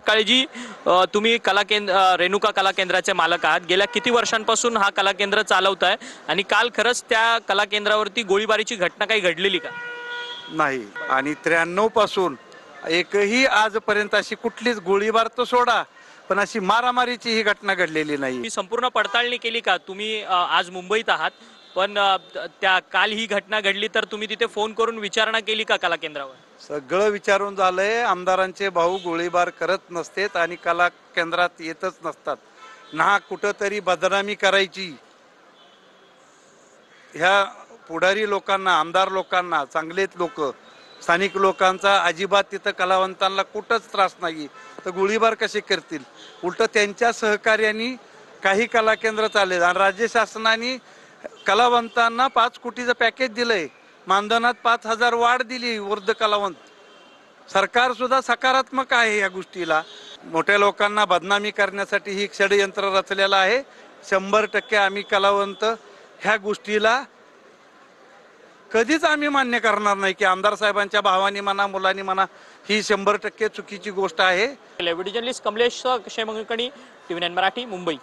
काळेजी, तुम्ही कला केंद्र रेणुका कला केंद्राचे मालक आहात। गेल्या किती वर्षांपासून हा कला केंद्र चालवताय आणि काल खरंच त्या कला केंद्रावरती गोळीबारीची घटना काही घडलेली का? नाही, आणि 93 पासून एकही आजपर्यंत अशी कुठलीच गोळीबार तो सोडा, पण अशी मारामारीची ही घटना घडलेली नाही। ही संपूर्ण पडताळणी केली का तुम्ही? आज मुंबईत आहात, पण त्या काल ही घटना घडली तर तुम्ही तिथे फोन करून विचारणा केली का कला केंद्रावर? सगळं विचारून झालंय। आमदारांचे भाऊ गोळीबार करत नसतेत आणि कला केंद्रात येतच नसतात ना। कुठंतरी बदनामी करायची ह्या पुढारी लोकांना, आमदार लोकांना, चांगलेच लोक, स्थानिक लोकांचा अजिबात तिथं कलावंतांना कुठंच त्रास नाही, तर गोळीबार कसे करतील? उलट त्यांच्या सहकार्याने काही कला केंद्र चालले आणि राज्य शासनाने कलावंतांना 5 कोटीचं पॅकेज दिलंय, मानधनात 5,000 वाढ दिली वृद्ध कलावंत। सरकार सुद्धा सकारात्मक आहे या गोष्टीला। मोठ्या लोकांना बदनामी करण्यासाठी ही षडयंत्र रचलेलं आहे। 100% आम्ही कलावंत ह्या गोष्टीला कधीच आम्ही मान्य करणार नाही की आमदार साहेबांच्या भावानी म्हणा, मुलांनी म्हणा, ही 100% चुकीची गोष्ट आहे। Video journalist Kamlesh Shemangani, TV9 Marathi, Mumbai.